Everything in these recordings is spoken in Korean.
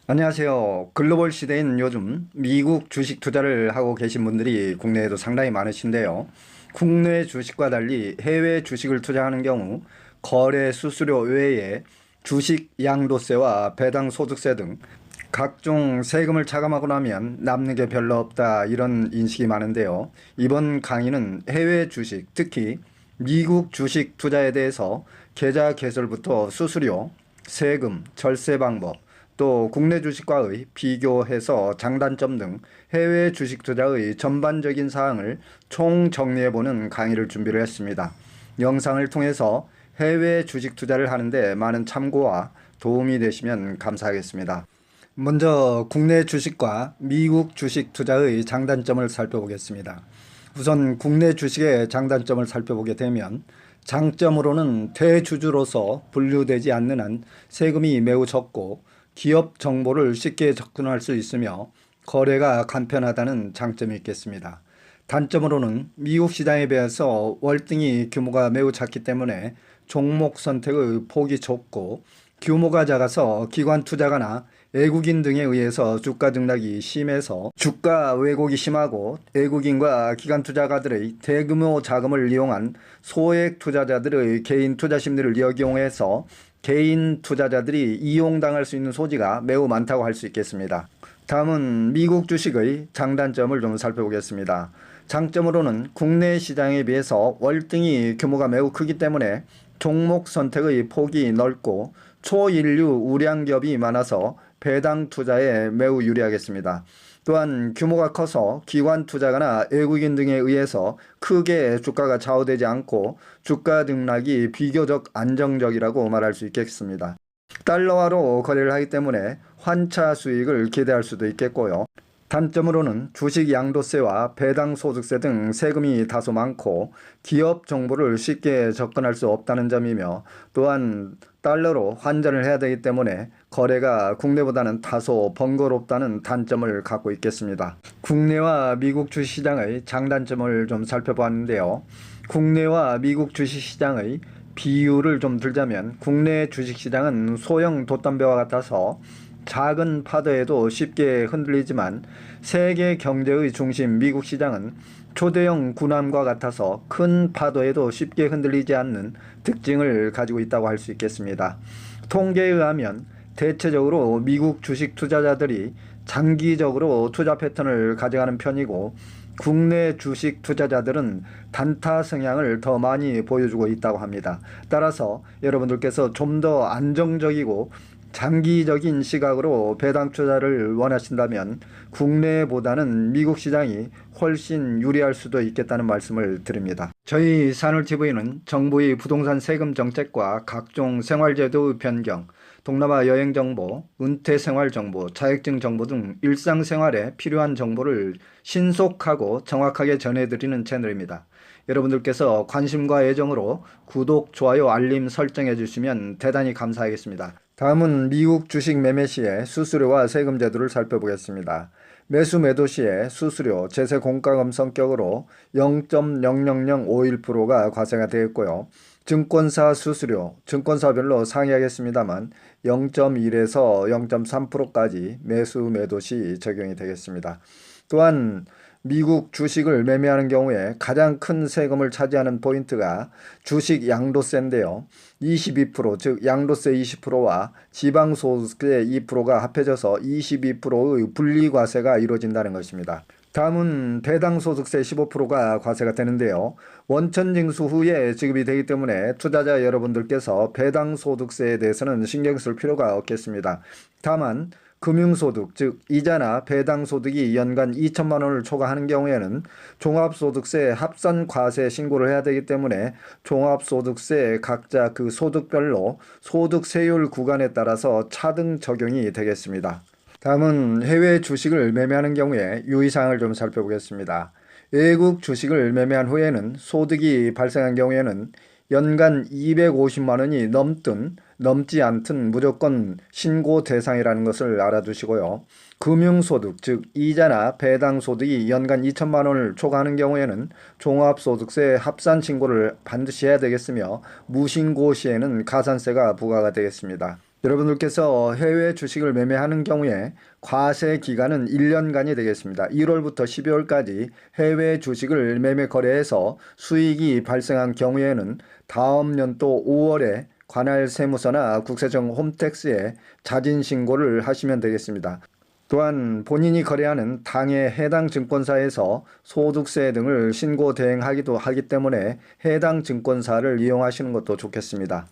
안녕하세요. 글로벌 시대인 요즘 미국 주식 투자를 하고 계신 분들이 국내에도 상당히 많으신데요. 국내 주식과 달리 해외 주식을 투자하는 경우 거래 수수료 외에 주식 양도세와 배당 소득세 등 각종 세금을 차감하고 나면 남는 게 별로 없다, 이런 인식이 많은데요. 이번 강의는 해외 주식, 특히 미국 주식 투자에 대해서 계좌 개설부터 수수료, 세금, 절세 방법, 또 국내 주식과의 비교해서 장단점 등 해외 주식 투자의 전반적인 사항을 총 정리해보는 강의를 준비를 했습니다. 영상을 통해서 해외 주식 투자를 하는데 많은 참고와 도움이 되시면 감사하겠습니다. 먼저 국내 주식과 미국 주식 투자의 장단점을 살펴보겠습니다. 우선 국내 주식의 장단점을 살펴보게 되면 장점으로는 대주주로서 분류되지 않는 한 세금이 매우 적고 기업 정보를 쉽게 접근할 수 있으며 거래가 간편하다는 장점이 있겠습니다. 단점으로는 미국 시장에 비해서 월등히 규모가 매우 작기 때문에 종목 선택의 폭이 좁고, 규모가 작아서 기관 투자가나 외국인 등에 의해서 주가 등락이 심해서 주가 왜곡이 심하고, 외국인과 기관 투자가들의 대규모 자금을 이용한 소액 투자자들의 개인 투자 심리를 역이용해서 개인 투자자들이 이용당할 수 있는 소지가 매우 많다고 할 수 있겠습니다. 다음은 미국 주식의 장단점을 좀 살펴보겠습니다. 장점으로는 국내 시장에 비해서 월등히 규모가 매우 크기 때문에 종목 선택의 폭이 넓고 초인류 우량 기업이 많아서 배당 투자에 매우 유리하겠습니다. 또한 규모가 커서 기관 투자가나 외국인 등에 의해서 크게 주가가 좌우되지 않고 주가 등락이 비교적 안정적이라고 말할 수 있겠습니다. 달러화로 거래를 하기 때문에 환차 수익을 기대할 수도 있겠고요. 단점으로는 주식 양도세와 배당 소득세 등 세금이 다소 많고 기업 정보를 쉽게 접근할 수 없다는 점이며, 또한 달러로 환전을 해야 되기 때문에 거래가 국내보다는 다소 번거롭다는 단점을 갖고 있겠습니다. 국내와 미국 주식시장의 장단점을 좀 살펴보았는데요. 국내와 미국 주식시장의 비율을 좀 들자면, 국내 주식시장은 소형 돛담배와 같아서 작은 파도에도 쉽게 흔들리지만, 세계 경제의 중심 미국 시장은 초대형 군함과 같아서 큰 파도에도 쉽게 흔들리지 않는 특징을 가지고 있다고 할 수 있겠습니다. 통계에 의하면 대체적으로 미국 주식 투자자들이 장기적으로 투자 패턴을 가져가는 편이고, 국내 주식 투자자들은 단타 성향을 더 많이 보여주고 있다고 합니다. 따라서 여러분들께서 좀 더 안정적이고 장기적인 시각으로 배당 투자를 원하신다면 국내보다는 미국 시장이 훨씬 유리할 수도 있겠다는 말씀을 드립니다. 저희 산울TV는 정부의 부동산 세금 정책과 각종 생활제도 변경, 동남아 여행 정보, 은퇴 생활 정보, 자격증 정보 등 일상생활에 필요한 정보를 신속하고 정확하게 전해드리는 채널입니다. 여러분들께서 관심과 애정으로 구독, 좋아요, 알림 설정해 주시면 대단히 감사하겠습니다. 다음은 미국 주식 매매 시의 수수료와 세금 제도를 살펴보겠습니다. 매수 매도 시에 수수료, 제세 공과금 성격으로 0.00051%가 과세가 되었고요. 증권사 수수료, 증권사별로 상이하겠습니다만 0.1에서 0.3%까지 매수 매도 시 적용이 되겠습니다. 또한 미국 주식을 매매하는 경우에 가장 큰 세금을 차지하는 포인트가 주식 양도세인데요. 22%, 즉 양도세 20%와 지방소득세 2%가 합해져서 22%의 분리과세가 이루어진다는 것입니다. 다음은 배당소득세 15%가 과세가 되는데요. 원천징수 후에 지급이 되기 때문에 투자자 여러분들께서 배당소득세에 대해서는 신경 쓸 필요가 없겠습니다. 다만 금융소득, 즉 이자나 배당소득이 연간 2천만 원을 초과하는 경우에는 종합소득세 합산과세 신고를 해야 되기 때문에 종합소득세 각자 그 소득별로 소득세율 구간에 따라서 차등 적용이 되겠습니다. 다음은 해외 주식을 매매하는 경우에 유의사항을 좀 살펴보겠습니다. 외국 주식을 매매한 후에는 소득이 발생한 경우에는 연간 250만 원이 넘지 않든 무조건 신고 대상이라는 것을 알아두시고요. 금융소득, 즉 이자나 배당소득이 연간 2천만 원을 초과하는 경우에는 종합소득세 합산 신고를 반드시 해야 되겠으며, 무신고 시에는 가산세가 부과가 되겠습니다. 여러분들께서 해외 주식을 매매하는 경우에 과세 기간은 1년간이 되겠습니다. 1월부터 12월까지 해외 주식을 매매 거래해서 수익이 발생한 경우에는 다음 연도 5월에 관할 세무서나 국세청 홈택스에 자진 신고를 하시면 되겠습니다. 또한 본인이 거래하는 당의 해당 증권사에서 소득세 등을 신고 대행하기도 하기 때문에 해당 증권사를 이용하시는 것도 좋겠습니다.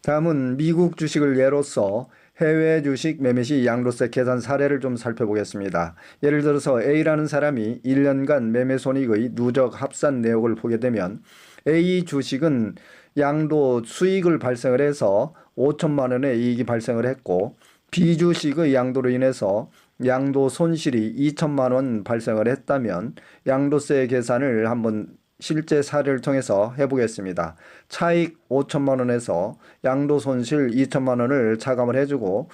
다음은 미국 주식을 예로서 해외 주식 매매 시 양도세 계산 사례를 좀 살펴보겠습니다. 예를 들어서 A라는 사람이 1년간 매매 손익의 누적 합산 내역을 보게 되면 A 주식은 양도 수익을 발생을 해서 5천만 원의 이익이 발생을 했고 B 주식의 양도로 인해서 양도 손실이 2천만 원 발생을 했다면 양도세 계산을 한번 실제 사례를 통해서 해보겠습니다. 차익 5천만 원에서 양도 손실 2천만 원을 차감을 해주고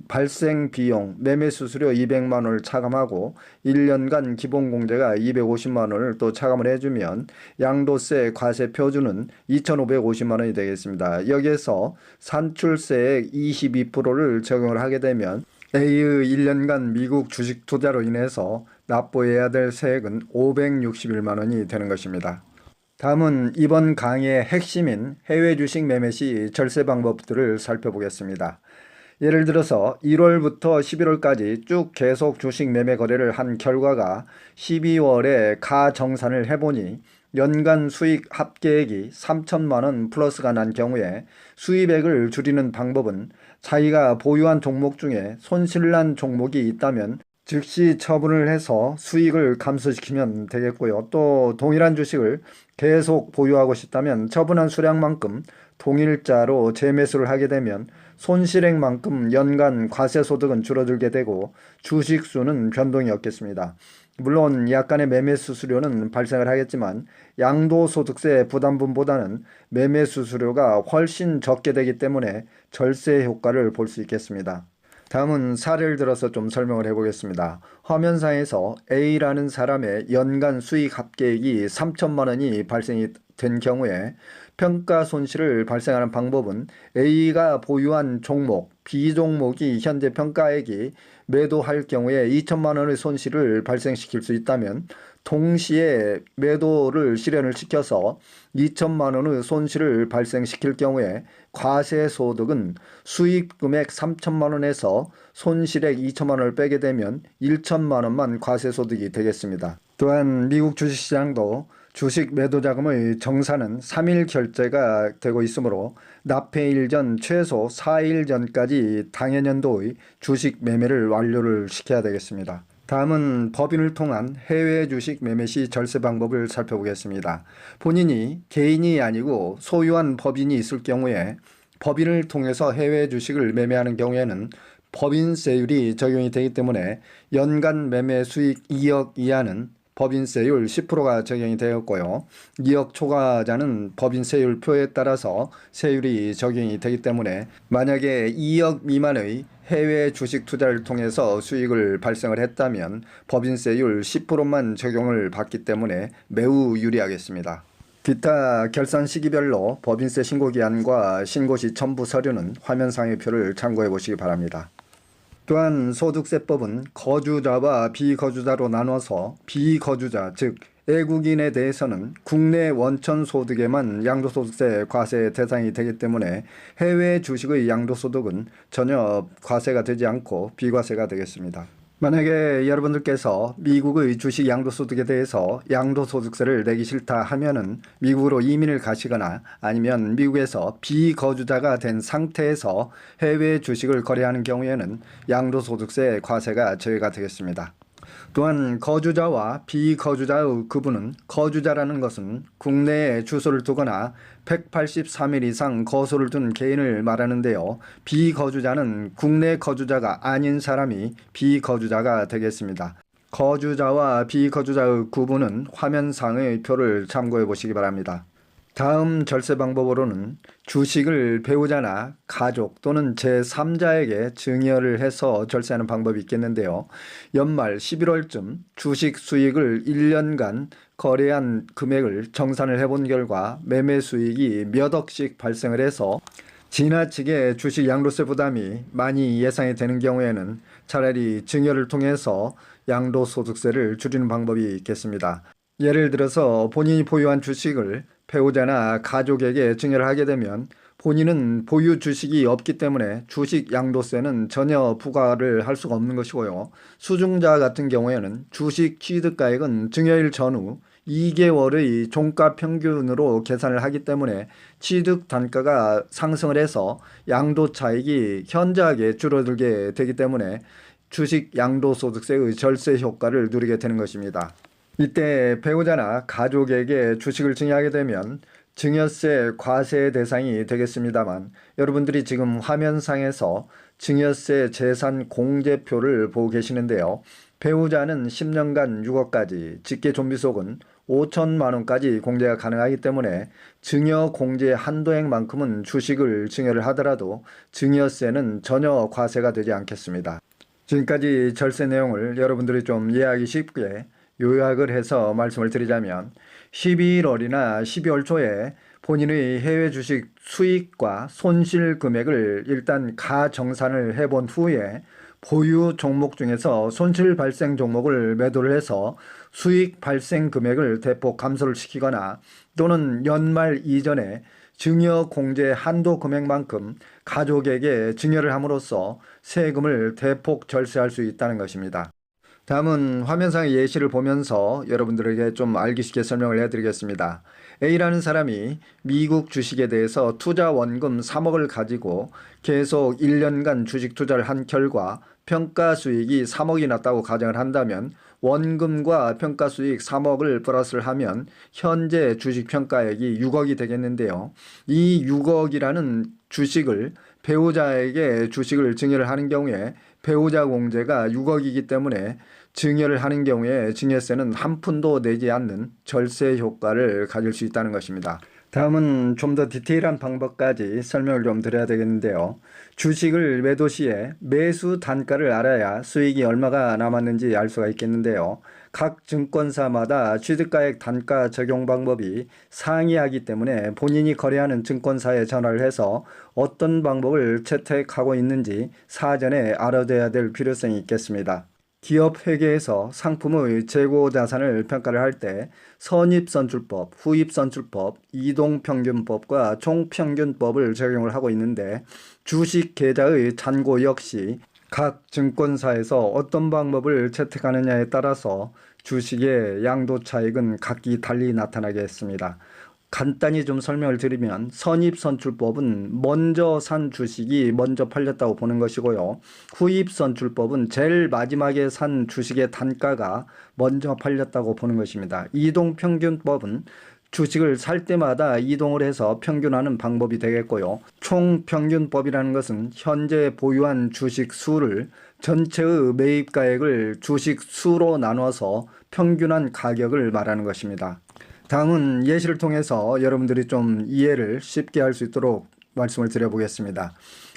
발생 비용 매매 수수료 200만 원을 차감하고 1년간 기본공제가 250만 원을 또 차감을 해주면 양도세 과세 표준은 2,550만 원이 되겠습니다. 여기에서 산출세액 22%를 적용을 하게 되면 A의 1년간 미국 주식 투자로 인해서 납부해야 될 세액은 561만 원이 되는 것입니다. 다음은 이번 강의의 핵심인 해외 주식 매매 시 절세 방법들을 살펴보겠습니다. 예를 들어서 1월부터 11월까지 쭉 계속 주식 매매 거래를 한 결과가 12월에 가정산을 해보니 연간 수익 합계액이 3천만 원 플러스가 난 경우에 수입액을 줄이는 방법은 자기가 보유한 종목 중에 손실난 종목이 있다면 즉시 처분을 해서 수익을 감소시키면 되겠고요. 또 동일한 주식을 계속 보유하고 싶다면 처분한 수량만큼 동일자로 재매수를 하게 되면 손실액만큼 연간 과세소득은 줄어들게 되고 주식 수는 변동이 없겠습니다. 물론 약간의 매매 수수료는 발생을 하겠지만 양도소득세 부담분보다는 매매 수수료가 훨씬 적게 되기 때문에 절세 효과를 볼 수 있겠습니다. 다음은 사례를 들어서 좀 설명을 해보겠습니다. 화면상에서 A라는 사람의 연간 수익 합계액이 3천만 원이 발생이 된 경우에 평가 손실을 발생하는 방법은 A가 보유한 종목, B 종목이 현재 평가액이 매도할 경우에 2천만 원의 손실을 발생시킬 수 있다면 동시에 매도를 실현을 시켜서 2천만 원의 손실을 발생시킬 경우에 과세소득은 수익금액 3천만 원에서 손실액 2천만 원을 빼게 되면 1천만 원만 과세소득이 되겠습니다. 또한 미국 주식시장도 주식 매도 자금의 정산은 3일 결제가 되고 있으므로 납회일 전 최소 4일 전까지 당해년도의 주식 매매를 완료를 시켜야 되겠습니다. 다음은 법인을 통한 해외 주식 매매 시 절세 방법을 살펴보겠습니다. 본인이 개인이 아니고 소유한 법인이 있을 경우에 법인을 통해서 해외 주식을 매매하는 경우에는 법인세율이 적용이 되기 때문에 연간 매매 수익 2억 이하는 법인세율 10%가 적용이 되었고요. 2억 초과자는 법인세율 표에 따라서 세율이 적용이 되기 때문에 만약에 2억 미만의 해외 주식 투자를 통해서 수익을 발생을 했다면 법인세율 10%만 적용을 받기 때문에 매우 유리하겠습니다. 기타 결산 시기별로 법인세 신고기한과 신고시 첨부 서류는 화면상의 표를 참고해 보시기 바랍니다. 또한 소득세법은 거주자와 비거주자로 나눠서 비거주자 즉 외국인에 대해서는 국내 원천 소득에만 양도소득세 과세 대상이 되기 때문에 해외 주식의 양도소득은 전혀 과세가 되지 않고 비과세가 되겠습니다. 만약에 여러분들께서 미국의 주식 양도소득에 대해서 양도소득세를 내기 싫다 하면은 미국으로 이민을 가시거나 아니면 미국에서 비거주자가 된 상태에서 해외 주식을 거래하는 경우에는 양도소득세 과세가 제외가 되겠습니다. 또한 거주자와 비거주자의 구분은 거주자라는 것은 국내에 주소를 두거나 183일 이상 거소를 둔 개인을 말하는데요. 비거주자는 국내 거주자가 아닌 사람이 비거주자가 되겠습니다. 거주자와 비거주자의 구분은 화면상의 표를 참고해 보시기 바랍니다. 다음 절세 방법으로는 주식을 배우자나 가족 또는 제3자에게 증여를 해서 절세하는 방법이 있겠는데요. 연말 11월쯤 주식 수익을 1년간 거래한 금액을 정산을 해본 결과 매매 수익이 몇 억씩 발생을 해서 지나치게 주식 양도세 부담이 많이 예상이 되는 경우에는 차라리 증여를 통해서 양도소득세를 줄이는 방법이 있겠습니다. 예를 들어서 본인이 보유한 주식을 배우자나 가족에게 증여를 하게 되면 본인은 보유 주식이 없기 때문에 주식 양도세는 전혀 부과를 할 수가 없는 것이고요. 수중자 같은 경우에는 주식 취득가액은 증여일 전후 2개월의 종가 평균으로 계산을 하기 때문에 취득 단가가 상승을 해서 양도 차익이 현저하게 줄어들게 되기 때문에 주식 양도소득세의 절세 효과를 누리게 되는 것입니다. 이때 배우자나 가족에게 주식을 증여하게 되면 증여세 과세 대상이 되겠습니다만, 여러분들이 지금 화면상에서 증여세 재산 공제표를 보고 계시는데요. 배우자는 10년간 6억까지, 직계존비속은 5천만 원까지 공제가 가능하기 때문에 증여 공제 한도액만큼은 주식을 증여를 하더라도 증여세는 전혀 과세가 되지 않겠습니다. 지금까지 절세 내용을 여러분들이 좀 이해하기 쉽게 요약을 해서 말씀을 드리자면, 11월이나 12월 초에 본인의 해외 주식 수익과 손실 금액을 일단 가정산을 해본 후에 보유 종목 중에서 손실 발생 종목을 매도를 해서 수익 발생 금액을 대폭 감소를 시키거나, 또는 연말 이전에 증여 공제 한도 금액만큼 가족에게 증여를 함으로써 세금을 대폭 절세할 수 있다는 것입니다. 다음은 화면상의 예시를 보면서 여러분들에게 좀 알기 쉽게 설명을 해드리겠습니다. A라는 사람이 미국 주식에 대해서 투자 원금 3억을 가지고 계속 1년간 주식 투자를 한 결과 평가 수익이 3억이 났다고 가정을 한다면, 원금과 평가 수익 3억을 플러스를 하면 현재 주식 평가액이 6억이 되겠는데요. 이 6억이라는 주식을 배우자에게 주식을 증여를 하는 경우에 배우자 공제가 6억이기 때문에 증여를 하는 경우에 증여세는 한 푼도 내지 않는 절세 효과를 가질 수 있다는 것입니다. 다음은 좀 더 디테일한 방법까지 설명을 좀 드려야 되겠는데요. 주식을 매도 시에 매수 단가를 알아야 수익이 얼마가 남았는지 알 수가 있겠는데요. 각 증권사마다 취득가액 단가 적용 방법이 상이하기 때문에 본인이 거래하는 증권사에 전화를 해서 어떤 방법을 채택하고 있는지 사전에 알아둬야 될 필요성이 있겠습니다. 기업 회계에서 상품의 재고 자산을 평가를 할 때 선입선출법, 후입선출법, 이동평균법과 총평균법을 적용을 하고 있는데, 주식 계좌의 잔고 역시 각 증권사에서 어떤 방법을 채택하느냐에 따라서 주식의 양도 차익은 각기 달리 나타나게 했습니다. 간단히 좀 설명을 드리면, 선입선출법은 먼저 산 주식이 먼저 팔렸다고 보는 것이고요. 후입선출법은 제일 마지막에 산 주식의 단가가 먼저 팔렸다고 보는 것입니다. 이동평균법은 주식을 살 때마다 이동을 해서 평균하는 방법이 되겠고요. 총평균법이라는 것은 현재 보유한 주식 수를 전체의 매입가액을 주식 수로 나눠서 평균한 가격을 말하는 것입니다. 다음은 예시를 통해서 여러분들이 좀 이해를 쉽게 할 수 있도록 말씀을 드려보겠습니다.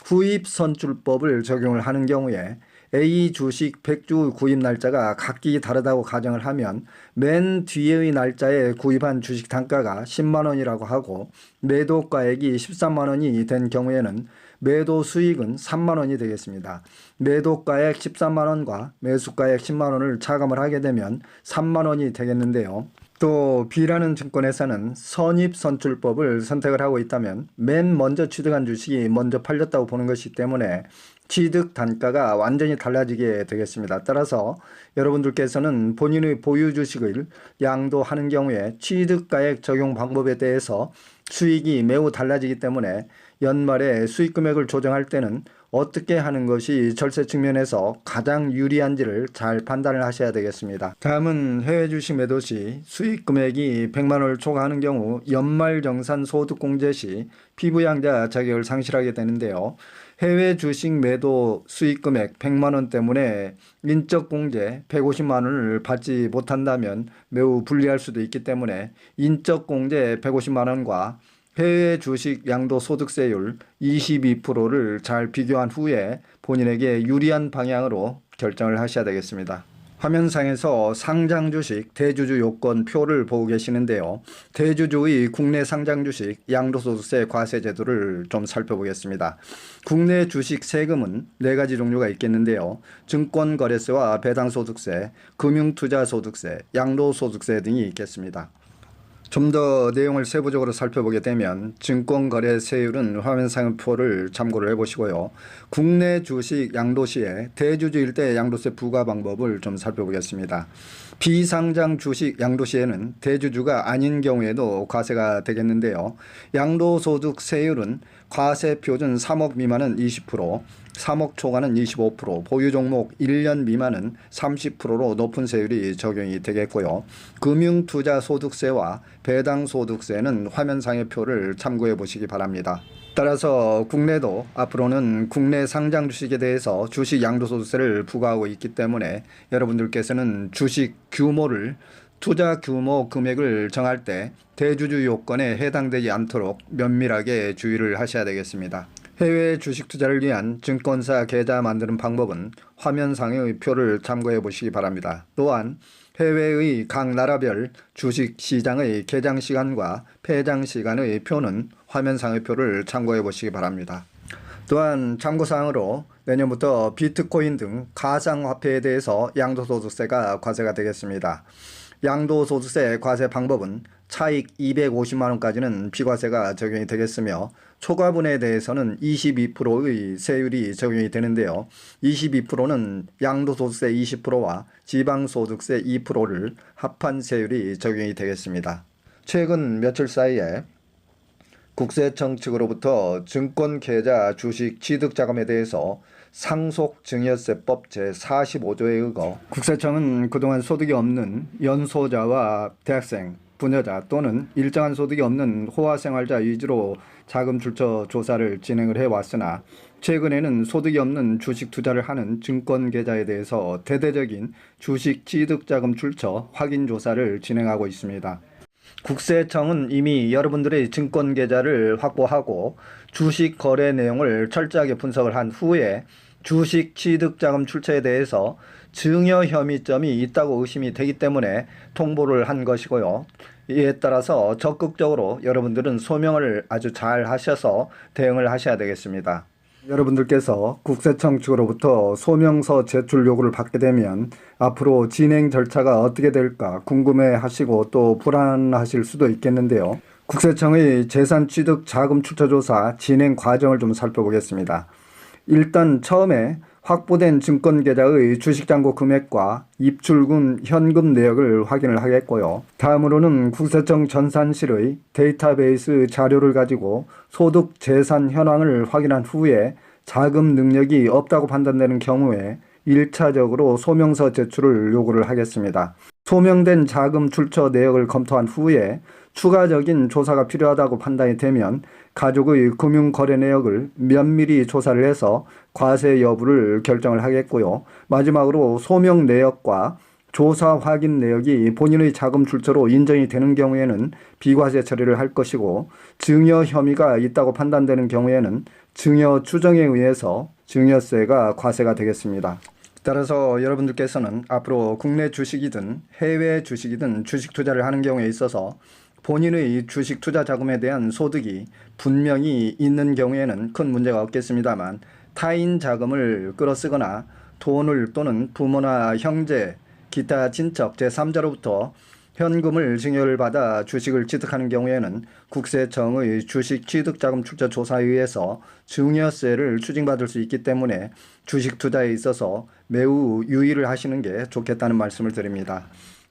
후입선출법을 적용을 하는 경우에 A 주식 100주 구입 날짜가 각기 다르다고 가정을 하면, 맨 뒤의 날짜에 구입한 주식 단가가 10만 원이라고 하고 매도가액이 13만 원이 된 경우에는 매도 수익은 3만 원이 되겠습니다. 매도가액 13만 원과 매수가액 10만 원을 차감을 하게 되면 3만 원이 되겠는데요. 또 B라는 증권회사는 선입선출법을 선택을 하고 있다면 맨 먼저 취득한 주식이 먼저 팔렸다고 보는 것이기 때문에 취득 단가가 완전히 달라지게 되겠습니다. 따라서 여러분들께서는 본인의 보유 주식을 양도하는 경우에 취득가액 적용 방법에 대해서 수익이 매우 달라지기 때문에 연말에 수익 금액을 조정할 때는 어떻게 하는 것이 절세 측면에서 가장 유리한지를 잘 판단을 하셔야 되겠습니다. 다음은 해외 주식 매도 시 수익 금액이 100만 원을 초과하는 경우 연말정산 소득공제 시 피부양자 자격을 상실하게 되는데요. 해외 주식 매도 수익 금액 100만 원 때문에 인적공제 150만 원을 받지 못한다면 매우 불리할 수도 있기 때문에 인적공제 150만 원과 해외 주식 양도소득세율 22%를 잘 비교한 후에 본인에게 유리한 방향으로 결정을 하셔야 되겠습니다. 화면상에서 상장 주식 대주주 요건 표를 보고 계시는데요. 대주주의 국내 상장 주식 양도소득세 과세 제도를 좀 살펴보겠습니다. 국내 주식 세금은 4가지 종류가 있겠는데요. 증권거래세와 배당소득세, 금융투자소득세, 양도소득세 등이 있겠습니다. 좀 더 내용을 세부적으로 살펴보게 되면 증권거래세율은 화면상 표를 참고를 해보시고요. 국내 주식 양도 시에 대주주일 때 양도세 부과 방법을 좀 살펴보겠습니다. 비상장 주식 양도 시에는 대주주가 아닌 경우에도 과세가 되겠는데요. 양도소득세율은 과세 표준 3억 미만은 20%, 3억 초과는 25%, 보유 종목 1년 미만은 30%로 높은 세율이 적용이 되겠고요. 금융투자소득세와 배당소득세는 화면상의 표를 참고해 보시기 바랍니다. 따라서 국내도 앞으로는 국내 상장 주식에 대해서 주식 양도소득세를 부과하고 있기 때문에 여러분들께서는 주식 규모를 투자 규모 금액을 정할 때 대주주 요건에 해당되지 않도록 면밀하게 주의를 하셔야 되겠습니다. 해외 주식 투자를 위한 증권사 계좌 만드는 방법은 화면상의 표를 참고해 보시기 바랍니다. 또한 해외의 각 나라별 주식 시장의 개장 시간과 폐장 시간의 표는 화면상의 표를 참고해 보시기 바랍니다. 또한 참고사항으로 내년부터 비트코인 등 가상화폐에 대해서 양도소득세가 과세가 되겠습니다. 양도소득세 과세 방법은 차익 250만원까지는 비과세가 적용이 되겠으며 초과분에 대해서는 22%의 세율이 적용이 되는데요. 22%는 양도소득세 20%와 지방소득세 2%를 합한 세율이 적용이 되겠습니다. 최근 며칠 사이에 국세청 측으로부터 증권계좌 주식 취득자금에 대해서 상속증여세법 제45조에 의거 국세청은 그동안 소득이 없는 연소자와 대학생, 부녀자 또는 일정한 소득이 없는 호화생활자 위주로 자금 출처 조사를 진행을 해왔으나 최근에는 소득이 없는 주식 투자를 하는 증권계좌에 대해서 대대적인 주식 취득자금 출처 확인 조사를 진행하고 있습니다. 국세청은 이미 여러분들의 증권계좌를 확보하고 주식 거래 내용을 철저하게 분석을 한 후에 주식 취득자금 출처에 대해서 증여 혐의점이 있다고 의심이 되기 때문에 통보를 한 것이고요. 이에 따라서 적극적으로 여러분들은 소명을 아주 잘 하셔서 대응을 하셔야 되겠습니다. 여러분들께서 국세청 측으로부터 소명서 제출 요구를 받게 되면 앞으로 진행 절차가 어떻게 될까 궁금해 하시고 또 불안하실 수도 있겠는데요. 국세청의 재산 취득 자금 출처 조사 진행 과정을 좀 살펴보겠습니다. 일단 처음에 확보된 증권계좌의 주식잔고 금액과 입출금 현금 내역을 확인을 하겠고요. 다음으로는 국세청 전산실의 데이터베이스 자료를 가지고 소득 재산 현황을 확인한 후에 자금 능력이 없다고 판단되는 경우에 1차적으로 소명서 제출을 요구를 하겠습니다. 소명된 자금 출처 내역을 검토한 후에 추가적인 조사가 필요하다고 판단이 되면 가족의 금융거래 내역을 면밀히 조사를 해서 과세 여부를 결정을 하겠고요. 마지막으로 소명 내역과 조사 확인 내역이 본인의 자금 출처로 인정이 되는 경우에는 비과세 처리를 할 것이고 증여 혐의가 있다고 판단되는 경우에는 증여 추정에 의해서 증여세가 과세가 되겠습니다. 따라서 여러분들께서는 앞으로 국내 주식이든 해외 주식이든 주식 투자를 하는 경우에 있어서 본인의 주식 투자 자금에 대한 소득이 분명히 있는 경우에는 큰 문제가 없겠습니다만 타인 자금을 끌어쓰거나 돈을 또는 부모나 형제, 기타 친척 제3자로부터 현금을 증여를 받아 주식을 취득하는 경우에는 국세청의 주식 취득자금 출처 조사에 의해서 증여세를 추징받을 수 있기 때문에 주식 투자에 있어서 매우 유의를 하시는 게 좋겠다는 말씀을 드립니다.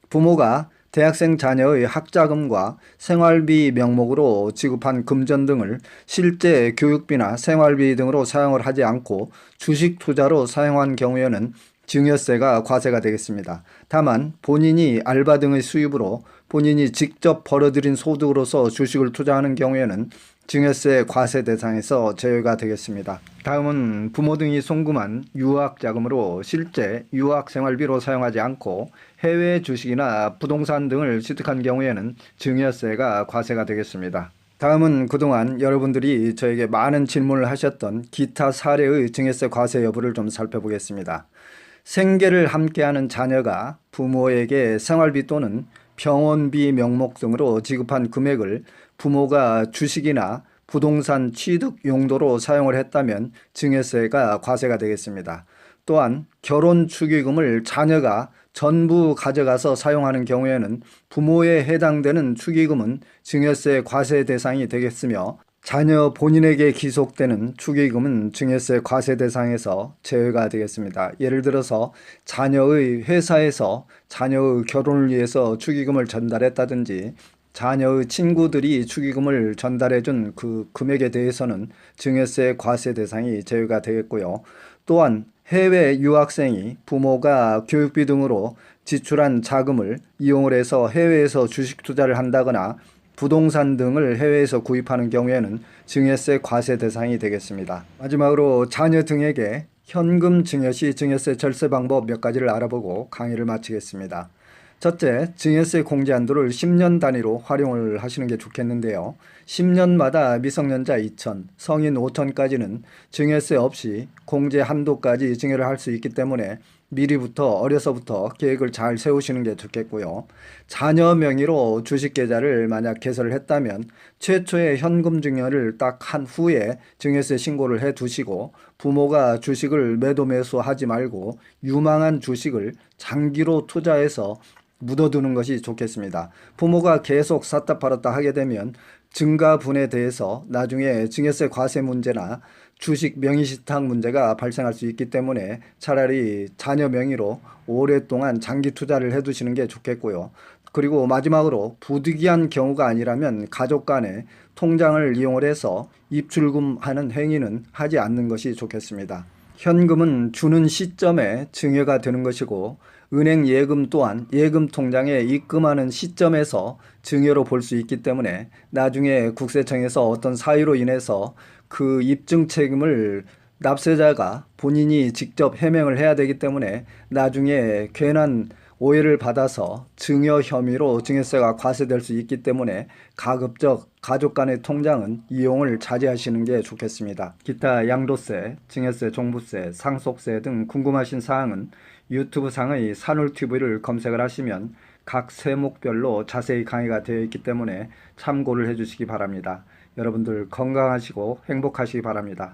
부모가 대학생 자녀의 학자금과 생활비 명목으로 지급한 금전 등을 실제 교육비나 생활비 등으로 사용을 하지 않고 주식 투자로 사용한 경우에는 증여세가 과세가 되겠습니다. 다만 본인이 알바 등의 수입으로 본인이 직접 벌어들인 소득으로서 주식을 투자하는 경우에는 증여세 과세 대상에서 제외가 되겠습니다. 다음은 부모 등이 송금한 유학 자금으로 실제 유학 생활비로 사용하지 않고 해외 주식이나 부동산 등을 취득한 경우에는 증여세가 과세가 되겠습니다. 다음은 그동안 여러분들이 저에게 많은 질문을 하셨던 기타 사례의 증여세 과세 여부를 좀 살펴보겠습니다. 생계를 함께하는 자녀가 부모에게 생활비 또는 병원비 명목 등으로 지급한 금액을 부모가 주식이나 부동산 취득 용도로 사용을 했다면 증여세가 과세가 되겠습니다. 또한 결혼 축의금을 자녀가 전부 가져가서 사용하는 경우에는 부모에 해당되는 축의금은 증여세 과세 대상이 되겠으며, 자녀 본인에게 기속되는 축의금은 증여세 과세 대상에서 제외가 되겠습니다. 예를 들어서 자녀의 회사에서 자녀의 결혼을 위해서 축의금을 전달했다든지 자녀의 친구들이 축의금을 전달해준 그 금액에 대해서는 증여세 과세 대상이 제외가 되겠고요. 또한 해외 유학생이 부모가 교육비 등으로 지출한 자금을 이용을 해서 해외에서 주식 투자를 한다거나 부동산 등을 해외에서 구입하는 경우에는 증여세 과세 대상이 되겠습니다. 마지막으로 자녀 등에게 현금 증여 시 증여세 절세 방법 몇 가지를 알아보고 강의를 마치겠습니다. 첫째, 증여세 공제 한도를 10년 단위로 활용을 하시는 게 좋겠는데요. 10년마다 미성년자 2천, 성인 5천까지는 증여세 없이 공제 한도까지 증여를 할 수 있기 때문에 미리부터 어려서부터 계획을 잘 세우시는 게 좋겠고요. 자녀 명의로 주식 계좌를 만약 개설을 했다면 최초의 현금 증여를 딱 한 후에 증여세 신고를 해 두시고, 부모가 주식을 매도 매수하지 말고 유망한 주식을 장기로 투자해서 묻어두는 것이 좋겠습니다. 부모가 계속 샀다 팔았다 하게 되면 증가분에 대해서 나중에 증여세 과세 문제나 주식 명의신탁 문제가 발생할 수 있기 때문에 차라리 자녀 명의로 오랫동안 장기 투자를 해두시는 게 좋겠고요. 그리고 마지막으로 부득이한 경우가 아니라면 가족 간에 통장을 이용을 해서 입출금하는 행위는 하지 않는 것이 좋겠습니다. 현금은 주는 시점에 증여가 되는 것이고, 은행 예금 또한 예금 통장에 입금하는 시점에서 증여로 볼 수 있기 때문에 나중에 국세청에서 어떤 사유로 인해서 그 입증 책임을 납세자가 본인이 직접 해명을 해야 되기 때문에 나중에 괜한 오해를 받아서 증여 혐의로 증여세가 과세될 수 있기 때문에 가급적 가족 간의 통장은 이용을 자제하시는 게 좋겠습니다. 기타 양도세, 증여세, 종부세, 상속세 등 궁금하신 사항은 유튜브 상의 산울TV를 검색을 하시면 각 세목별로 자세히 강의가 되어 있기 때문에 참고를 해주시기 바랍니다. 여러분들 건강하시고 행복하시기 바랍니다.